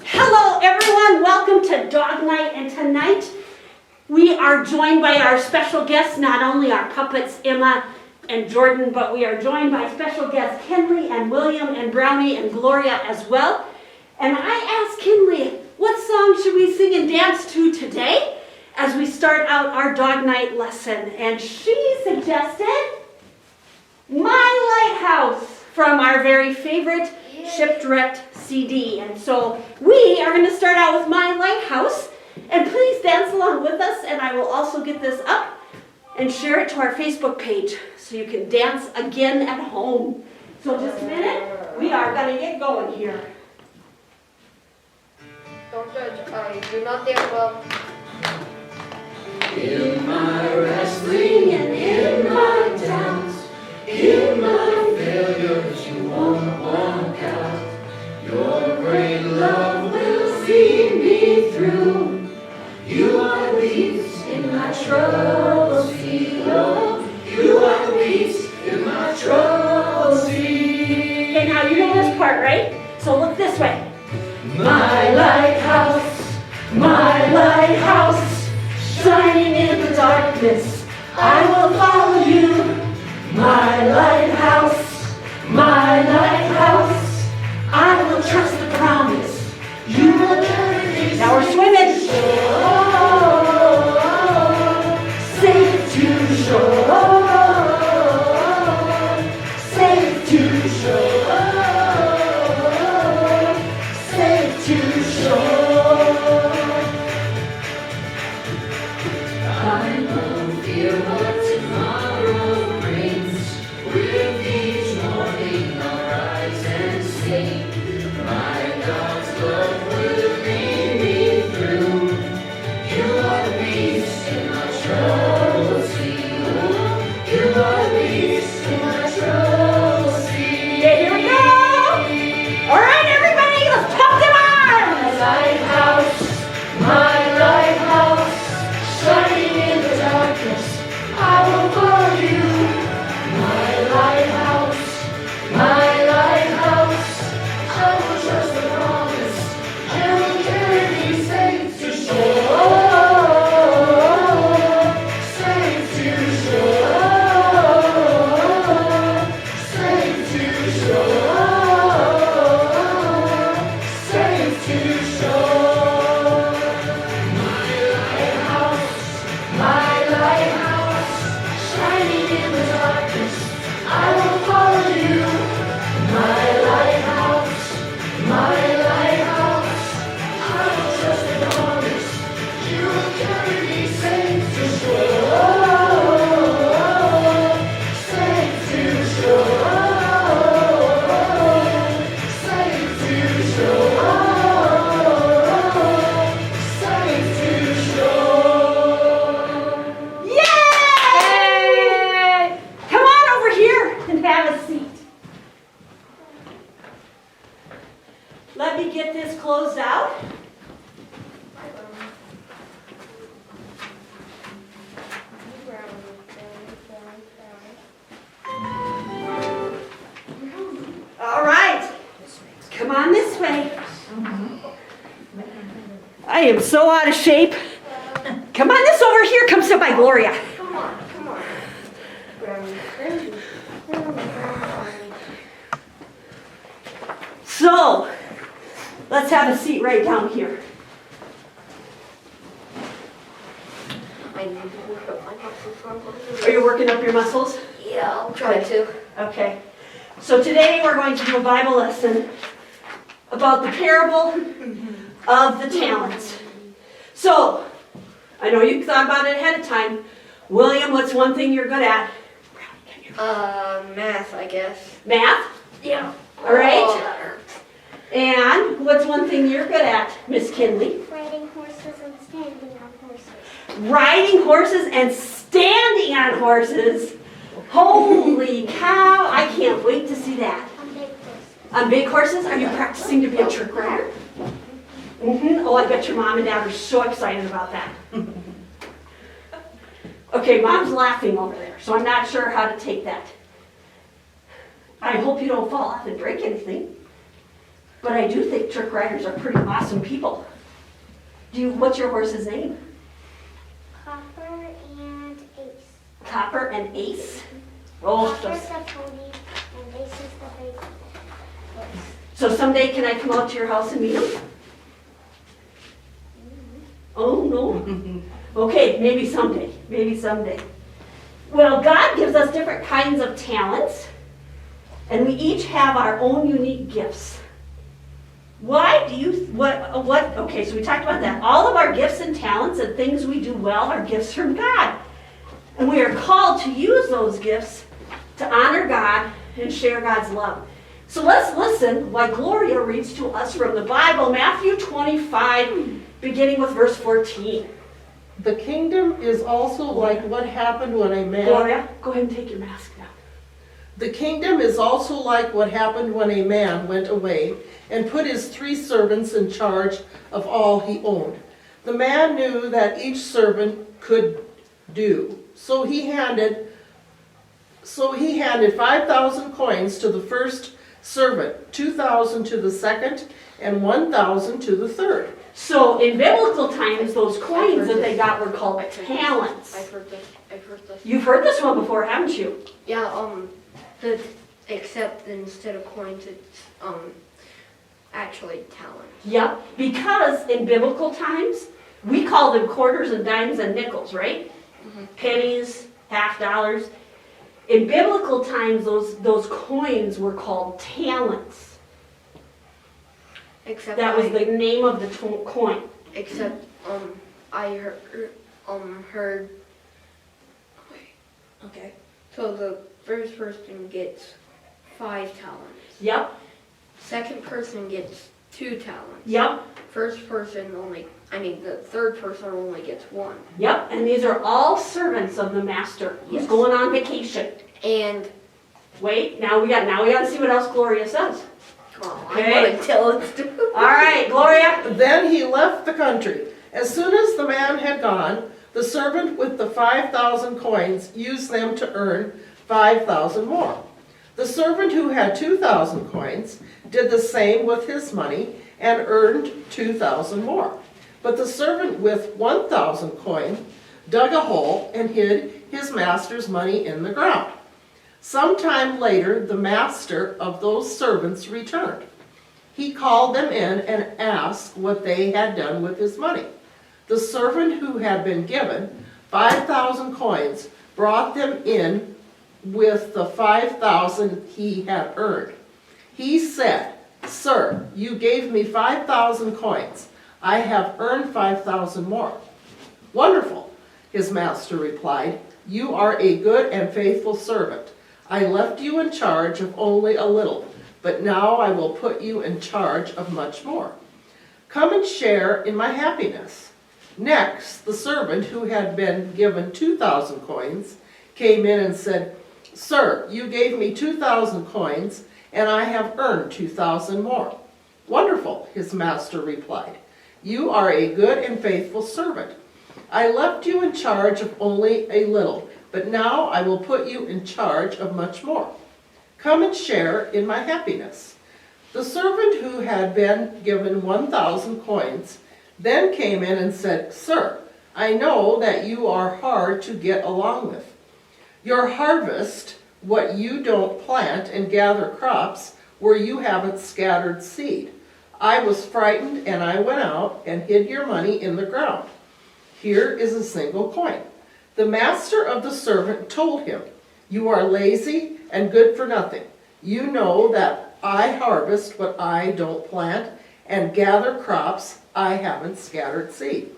Hello everyone, welcome to Dog Night, and tonight we are joined by our special guests, not only our puppets Emma and Jordan, but we are joined by special guests Kenley and William and Brownie and Gloria as well. And I asked Kenley, what song should we sing and dance to today as we start out our Dog Night lesson? And she suggested My Lighthouse from our very favorite Shipwrecked CD. And so we are going to start out with My Lighthouse, and please dance along with us, and I will also get this up and share it to our Facebook page so you can dance again at home. So just a minute, we are going to get going here. Don't judge, I do not dance well. In my wrestling and in my doubts, in my failures you won't walk out. Your great love will see me through. You are peace in my troubled sea. Oh, you are peace in my troubled sea. Okay, now you know this part, right? So look this way. My lighthouse, shining in the darkness, I will follow you. My lighthouse, I will trust the promise. You will carry me. Now we're swimming. Safe to shore. Safe to shore. Safe to shore. I won't fear what tomorrow brings. With each morning I'll rise and sing. My God's love will lead me through. You are peace in my troubled sea. You are peace in my troubled sea. Okay, here we go. All right, everybody, let's pump them arms. My lighthouse, shining in the darkness, I will follow you. My lighthouse, I will trust the promise. You will carry me safe to shore. Safe to shore. Safe to shore. Safe to shore. My lighthouse, shining in the darkness, I will follow you. My lighthouse, I will trust the promise. You will carry me safe to shore. Safe to shore. Safe to shore. Safe to shore. Yay! Come on over here and have a seat. Let me get this closed out. All right. Come on this way. I am so out of shape. Come on this over here. Come sit by Gloria. Come on. So, let's have a seat right down here. I need to work up my muscles. Are you working up your muscles? Yeah, I'll try to. Okay. So today we're going to do a Bible lesson about the parable of the talents. So, I know you thought about it ahead of time. William, what's one thing you're good at? Math, I guess. Math? Yeah. All right. Oh, that hurts. And what's one thing you're good at, Miss Kinley? Riding horses and standing on horses. Riding horses and standing on horses. Holy cow, I can't wait to see that. On big horses. On big horses? Are you practicing to be a trick rider? Mm-hmm. Oh, I bet your mom and dad are so excited about that. Okay, Mom's laughing over there, so I'm not sure how to take that. I hope you don't fall off and break anything. But I do think trick riders are pretty awesome people. What's your horse's name? Copper and Ace. Copper and Ace? Oh, Copper's the pony and Ace is the baby horse. so someday can I come out to your house and meet him? Oh, no. Okay, maybe someday, maybe someday. Well, God gives us different kinds of talents, and we each have our own unique gifts. Why do you, okay, so we talked about that. All of our gifts and talents and things we do well are gifts from God. And we are called to use those gifts to honor God and share God's love. So let's listen while Gloria reads to us from the Bible, Matthew 25, beginning with verse 14. The kingdom is also like what happened when a man... Gloria, go ahead and take your mask down. The kingdom is also like what happened when a man went away and put his 3 servants in charge of all he owned. The man knew that each servant could do. So he handed 5,000 coins to the first servant, 2,000 to the second, and 1,000 to the third. So in biblical times, those coins that they got were called talents. I've heard this. You've heard this one before, haven't you? Yeah, except instead of coins, it's, actually talents. Yep, because in biblical times, we call them quarters and dimes and nickels, right? Pennies, half dollars. In biblical times, those coins were called talents. Except That was the name of the coin. Except, I heard, Okay. so the first person gets 5 talents. Yep, Second person gets 2 talents. yep, First person the third person only gets 1. yep. And these are all servants of the master who's Yes. going on vacation. And, Wait, now we got to see what else Gloria says. Okay. I'm gonna tell it to. All right, Gloria. Then he left the country. As soon as the man had gone, the servant with the 5,000 coins used them to earn 5,000 more. The servant who had 2,000 coins did the same with his money and earned 2,000 more. But the servant with 1,000 coins dug a hole and hid his master's money in the ground. Sometime later, the master of those servants returned. He called them in and asked what they had done with his money. The servant who had been given 5,000 coins brought them in with the 5,000 he had earned. He said, "Sir, you gave me 5,000 coins. I have earned 5,000 more." "Wonderful," his master replied. "You are a good and faithful servant. I left you in charge of only a little, but now I will put you in charge of much more. Come and share in my happiness." Next, the servant who had been given 2,000 coins came in and said, "Sir, you gave me 2,000 coins, and I have earned 2,000 more." "Wonderful," his master replied. "You are a good and faithful servant. I left you in charge of only a little, but now I will put you in charge of much more. Come and share in my happiness." The servant who had been given 1,000 coins then came in and said, "Sir, I know that you are hard to get along with. Your harvest what you don't plant and gather crops where you haven't scattered seed. I was frightened and I went out and hid your money in the ground. Here is a single coin." The master of the servant told him, "You are lazy and good for nothing. You know that I harvest what I don't plant and gather crops I haven't scattered seed.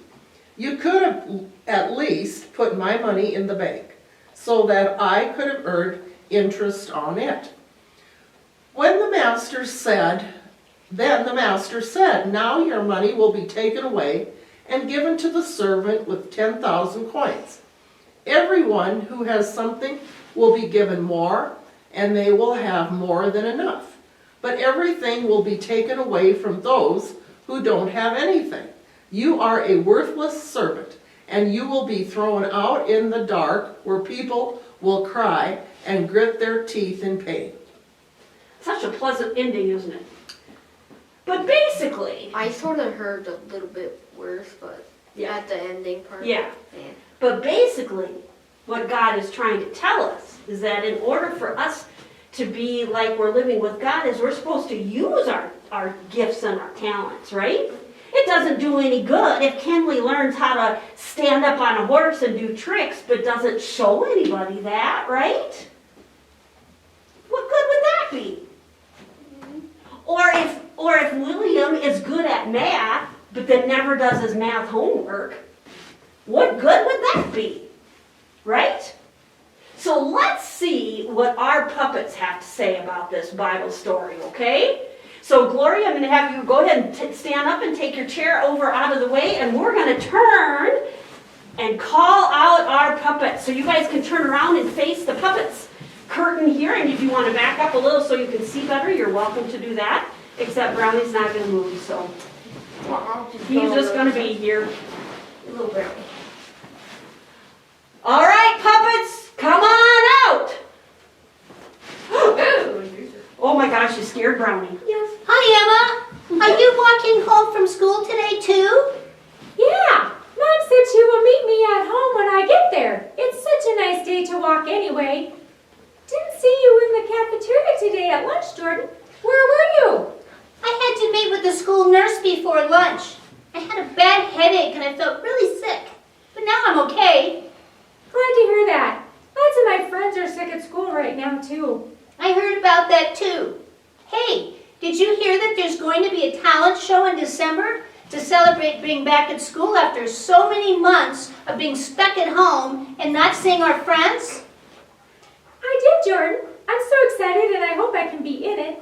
You could have at least put my money in the bank so that I could have earned interest on it." Then the master said, "Now your money will be taken away and given to the servant with 10,000 coins. Everyone who has something will be given more, and they will have more than enough. But everything will be taken away from those who don't have anything. You are a worthless servant, and you will be thrown out in the dark where people will cry and grit their teeth in pain." Such a pleasant ending, isn't it? But basically, I sort of heard a little bit worse, but yeah, at the ending part. yeah. Yeah. But basically, what God is trying to tell us is that in order for us to be like we're living with God, is we're supposed to use our gifts and our talents, right? It doesn't do any good if Kenley learns how to stand up on a horse and do tricks, but doesn't show anybody that, right? What good would that be? Or if William is good at math, but then never does his math homework, what good would that be? Right? So let's see what our puppets have to say about this Bible story, okay? So Gloria, I'm going to have you go ahead and stand up and take your chair over out of the way, and we're going to turn and call out our puppets. So you guys can turn around and face the puppets curtain here, and if you want to back up a little so you can see better, you're welcome to do that, except Brownie's not going to move, so he's just going to be here. Little Brownie. All right, puppets, come on out. Oh my gosh, you scared Brownie. Yes. Hi, Emma. Are you walking home from school today, too? Yeah, Mom said she will meet me at home when I get there. It's such a nice day to walk anyway. Didn't see you in the cafeteria today at lunch, Jordan. Where were you? I had to meet with the school nurse before lunch. I had a bad headache and I felt really sick. But now I'm okay. Glad to hear that. Lots of my friends are sick at school right now, too. I heard about that, too. Hey, did you hear that there's going to be a talent show in December to celebrate being back at school after so many months of being stuck at home and not seeing our friends? I did, Jordan. I'm so excited and I hope I can be in it.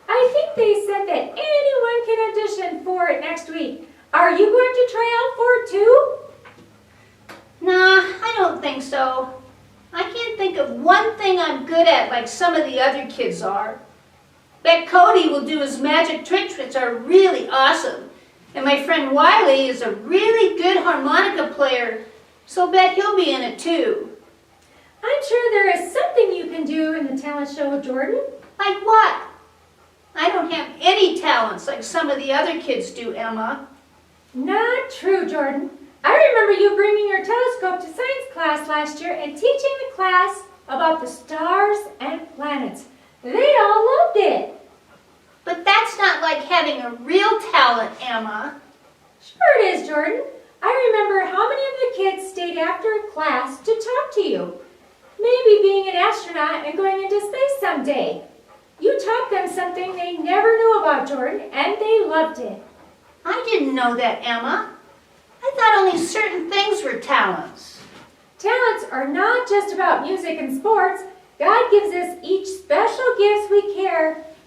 I think they said that anyone can audition for it next week. Are you going to try out for it too? Nah, I don't think so. I can't think of one thing I'm good at like some of the other kids are. Bet Cody will do his magic tricks, which are really awesome. And my friend Wiley is a really good harmonica player, so bet he'll be in it too. I'm sure there is something you can do in the talent show, Jordan. Like what? I don't have any talents like some of the other kids do, Emma. Not true, Jordan. I remember you bringing your telescope to science class last year and teaching the class about the stars and planets. They all loved it. But that's not like having a real talent, Emma. Sure it is, Jordan. I remember how many of the kids stayed after class to talk to you. Maybe being an astronaut and going into space someday. You taught them something they never knew about, Jordan, and they loved it. I didn't know that, Emma. I thought only certain things were talents. Talents are not just about music and sports. God gives us each special gifts we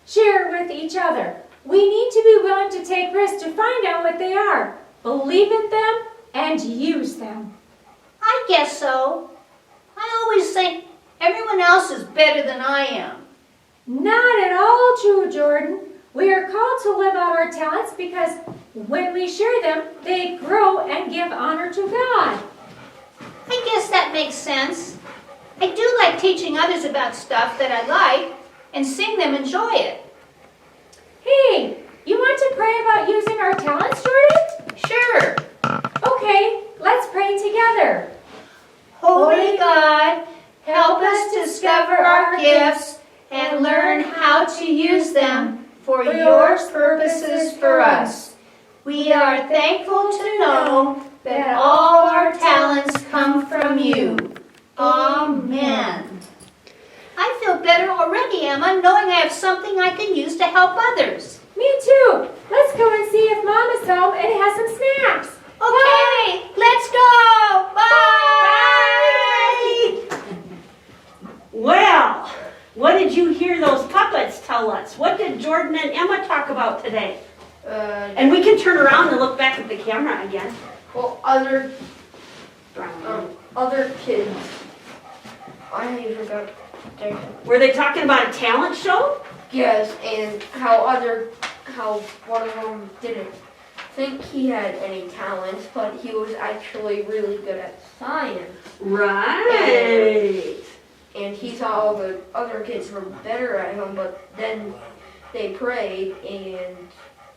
share with each other. We need to be willing to take risks to find out what they are, believe in them, and use them. I guess so. I always think everyone else is better than I am. Not at all true, Jordan. We are called to live out our talents because when we share them, they grow and give honor to God. I guess that makes sense. I do like teaching others about stuff that I like and seeing them enjoy it. Hey, you want to pray about using our talents, Jordan? Sure. Okay, let's pray together. Holy God, help us discover our gifts and learn how to use them for your purposes for us. We are thankful to know that all our talents come from you. Amen. I feel better already, Emma, knowing I have something I can use to help others. Me too. Let's go and see if Mom is home and has some snacks. Okay, let's go. Bye. Well, what did you hear those puppets tell us? What did Jordan and Emma talk about today? And we can turn around and look back at the camera again. Well, other kids. I forgot their. Were they talking about a talent show? Yes, and how one of them didn't think he had any talent, but he was actually really good at science. Right. And he thought all the other kids were better at him, but then they prayed and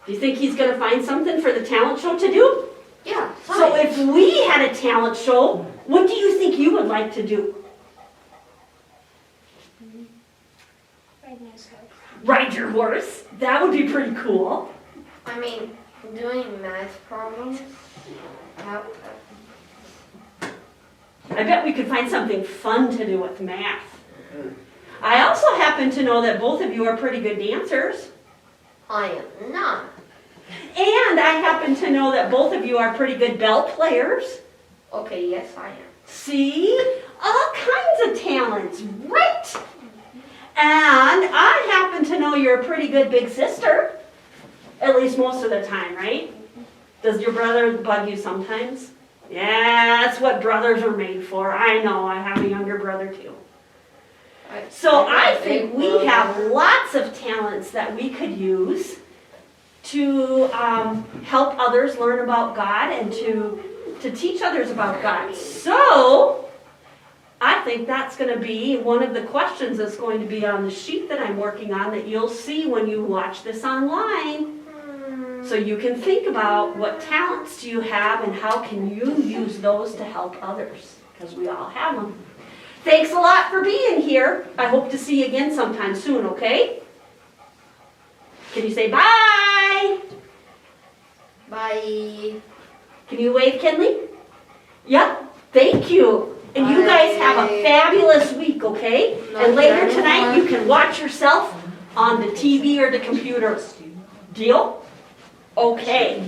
Do you think he's gonna find something for the talent show to do? Yeah, So science. if we had a talent show, what do you think you would like to do? Ride your horse. That would be pretty cool. I mean, doing math problems. That, I bet we could find something fun to do with math. I also happen to know that both of you are pretty good dancers. I am not. And I happen to know that both of you are pretty good bell players. Okay, yes, I am. See? All kinds of talents, right? And I happen to know you're a pretty good big sister. At least most of the time, right? Does your brother bug you sometimes? Yeah, that's what brothers are made for. I know, I have a younger brother too. So I think we have lots of talents that we could use to help others learn about God and to teach others about God. So I think that's going to be one of the questions that's going to be on the sheet that I'm working on that you'll see when you watch this online. So you can think about what talents do you have and how can you use those to help others, because we all have them. Thanks a lot for being here. I hope to see you again sometime soon, okay? Can you say bye? Bye. Can you wave, Kenley? Yep, thank you. And you guys have a fabulous week, okay? And later tonight you can watch yourself on the TV or the computer. Deal? Okay.